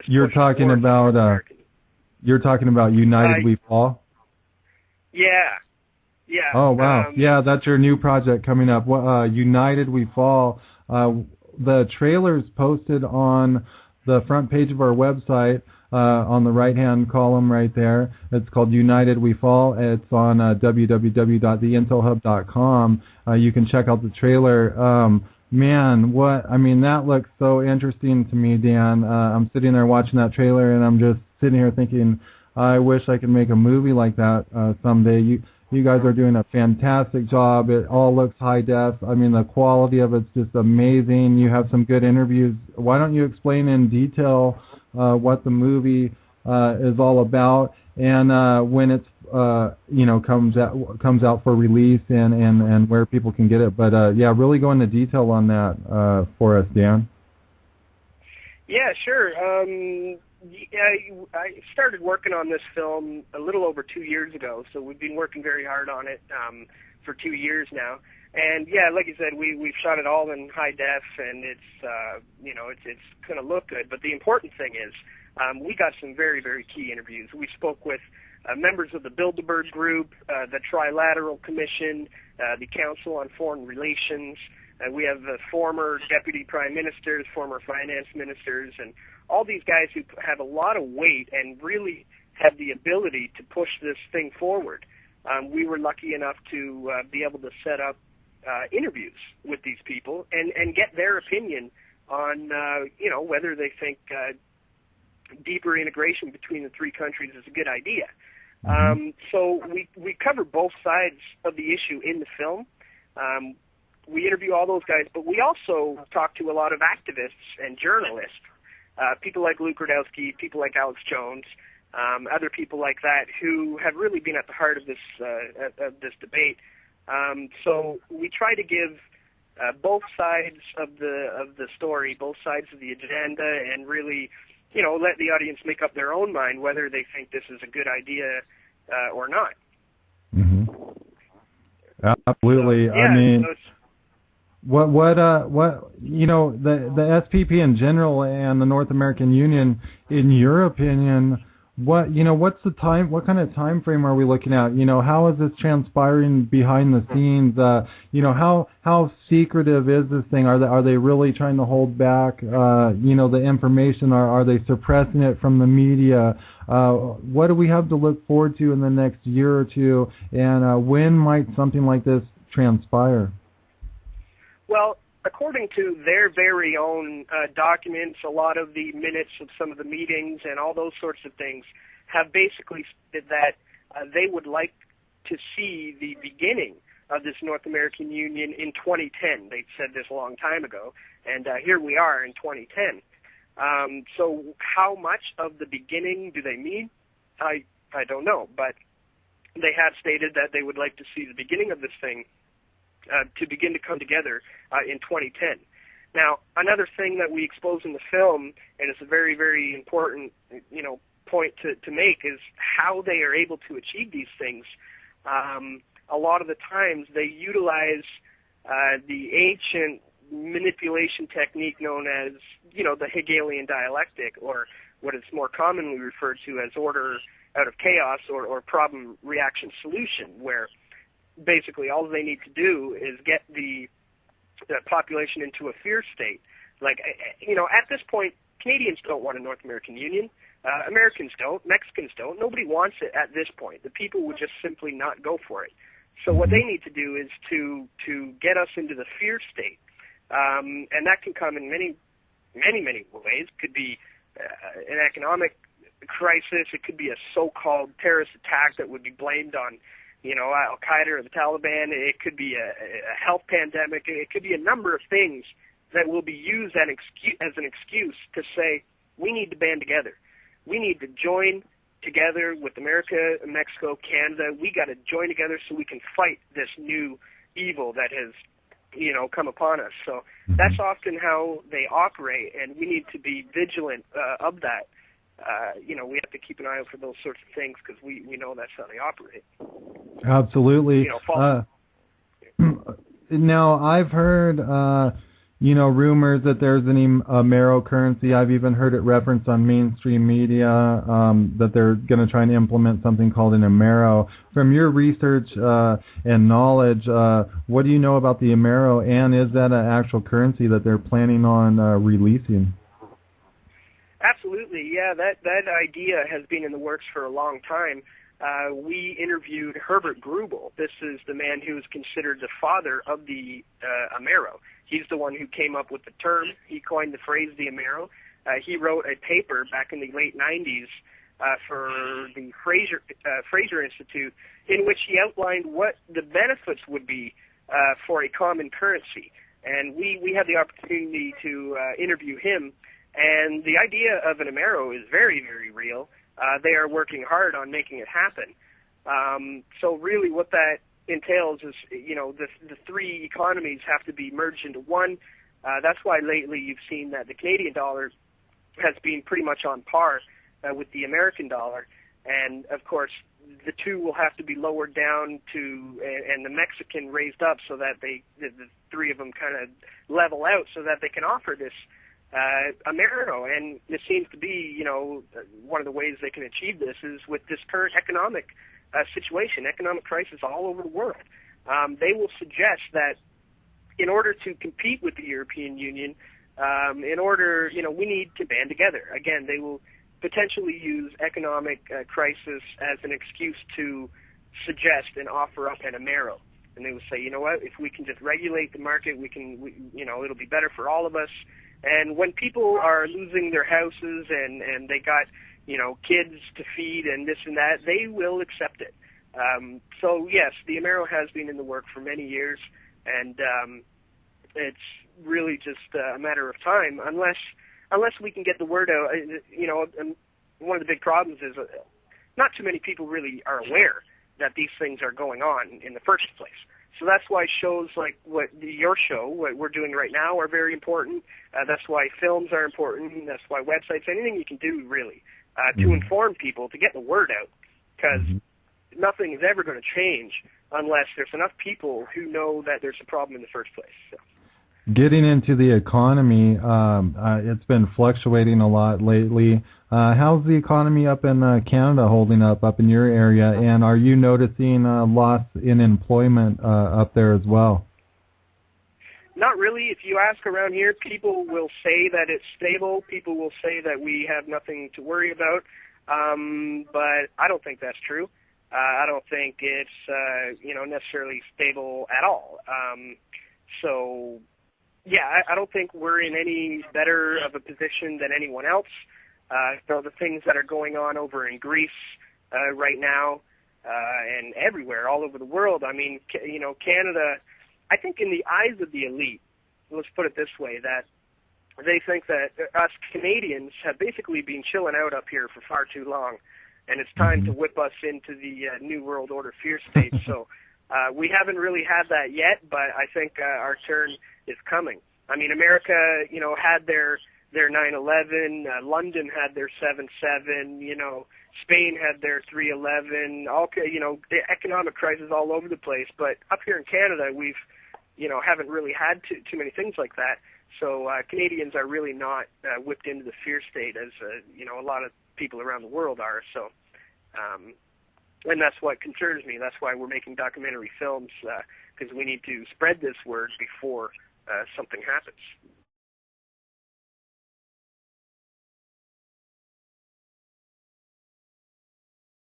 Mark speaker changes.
Speaker 1: You're talking about United We Fall?
Speaker 2: Yeah. Yeah.
Speaker 1: Oh, wow. Yeah, that's your new project coming up. United We Fall. The trailer's posted on the front page of our website, on the right-hand column right there. It's called United We Fall. It's on www.theintelhub.com. You can check out the trailer. Man, that looks so interesting to me, Dan. I'm sitting there watching that trailer, and I'm just sitting here thinking, I wish I could make a movie like that someday. You guys are doing a fantastic job. It all looks high def. I mean, the quality of it's just amazing. You have some good interviews. Why don't you explain in detail what the movie is all about, and when it's comes out for release, and where people can get it. But really go into detail on that for us, Dan.
Speaker 2: Yeah, sure. I started working on this film a little over 2 years ago, so we've been working very hard on it for 2 years now. And yeah, like you said, we've shot it all in high def, and it's going to look good. But the important thing is, we got some very, very key interviews. We spoke with members of the Bilderberg Group, the Trilateral Commission, the Council on Foreign Relations. We have former deputy prime ministers, former finance ministers, and all these guys who have a lot of weight and really have the ability to push this thing forward. We were lucky enough to be able to set up interviews with these people and get their opinion on, whether they think deeper integration between the three countries is a good idea. So we cover both sides of the issue in the film. We interview all those guys, but we also talk to a lot of activists and journalists, people like Luke Rudowski, people like Alex Jones, other people like that who have really been at the heart of this debate. So we try to give both sides of the story, both sides of the agenda, and really, let the audience make up their own mind whether they think this is a good idea or not.
Speaker 1: Absolutely.
Speaker 2: So, yeah,
Speaker 1: I mean, the SPP in general and the North American Union, in your opinion, what's the time? What kind of time frame are we looking at? How is this transpiring behind the scenes? How secretive is this thing? Are they really trying to hold back? The information? Are they suppressing it from the media? What do we have to look forward to in the next year or two? And when might something like this transpire?
Speaker 2: Well, according to their very own documents, a lot of the minutes of some of the meetings and all those sorts of things have basically stated that they would like to see the beginning of this North American Union in 2010. They said this a long time ago, and here we are in 2010. So how much of the beginning do they mean? I don't know, but they have stated that they would like to see the beginning of this thing to begin to come together in 2010. Now, another thing that we expose in the film, and it's a very, very important, point to make, is how they are able to achieve these things. A lot of the times they utilize the ancient manipulation technique known as, the Hegelian dialectic, or what is more commonly referred to as order out of chaos, or problem reaction solution, where basically all they need to do is get the population into a fear state. Like, at this point, Canadians don't want a North American Union. Americans don't. Mexicans don't. Nobody wants it at this point. The people would just simply not go for it. So what they need to do is to get us into the fear state. And that can come in many, many, many ways. It could be an economic crisis. It could be a so-called terrorist attack that would be blamed on Al-Qaeda or the Taliban. It could be a health pandemic. It could be a number of things that will be used as an excuse to say, we need to band together. We need to join together with America, Mexico, Canada. We got to join together so we can fight this new evil that has, come upon us. So that's often how they operate, and we need to be vigilant of that. We have to keep an eye out for those sorts of things because we know that's how they operate.
Speaker 1: Absolutely. Now, I've heard, rumors that there's an Amero currency. I've even heard it referenced on mainstream media that they're going to try and implement something called an Amero. From your research and knowledge, what do you know about the Amero, and is that an actual currency that they're planning on releasing?
Speaker 2: Absolutely, yeah. That idea has been in the works for a long time. We interviewed Herbert Grubel. This is the man who is considered the father of the Amero. He's the one who came up with the term. He coined the phrase the Amero. He wrote a paper back in the late 90s for the Fraser Institute in which he outlined what the benefits would be for a common currency. And we had the opportunity to interview him. And the idea of an Amero is very, very real. They are working hard on making it happen. So really what that entails is, the three economies have to be merged into one. That's why lately you've seen that the Canadian dollar has been pretty much on par with the American dollar. And, of course, the two will have to be lowered down and the Mexican raised up so that the three of them kind of level out so that they can offer this Amero, and it seems to be, one of the ways they can achieve this is with this current economic situation, economic crisis all over the world. They will suggest that in order to compete with the European Union, we need to band together. Again, they will potentially use economic crisis as an excuse to suggest and offer up an Amero. And they will say, you know what, if we can just regulate the market, it'll be better for all of us. And when people are losing their houses and they got, kids to feed and this and that, they will accept it. So yes, the Amero has been in the work for many years, and it's really just a matter of time, unless we can get the word out. And one of the big problems is not too many people really are aware that these things are going on in the first place. So that's why shows like your show, what we're doing right now, are very important. That's why films are important. That's why websites, anything you can do really to inform people, to get the word out, because nothing is ever going to change unless there's enough people who know that there's a problem in the first place. So.
Speaker 1: Getting into the economy, it's been fluctuating a lot lately. How's the economy up in Canada holding up in your area, and are you noticing loss in employment up there as well?
Speaker 2: Not really. If you ask around here, people will say that it's stable. People will say that we have nothing to worry about, but I don't think that's true. I don't think it's necessarily stable at all. So. Yeah, I don't think we're in any better of a position than anyone else. The things that are going on over in Greece right now and everywhere, all over the world. I mean, Canada, I think in the eyes of the elite, let's put it this way, that they think that us Canadians have basically been chilling out up here for far too long, and it's time to whip us into the New World Order fear state. So we haven't really had that yet, but I think our turn is coming. I mean, America, had their 9/11. London had their 7/7. Spain had their 3/11. The economic crisis all over the place. But up here in Canada, we've, haven't really had too many things like that. So Canadians are really not whipped into the fear state as a lot of people around the world are. So. And that's what concerns me. That's why we're making documentary films, because we need to spread this word before something happens.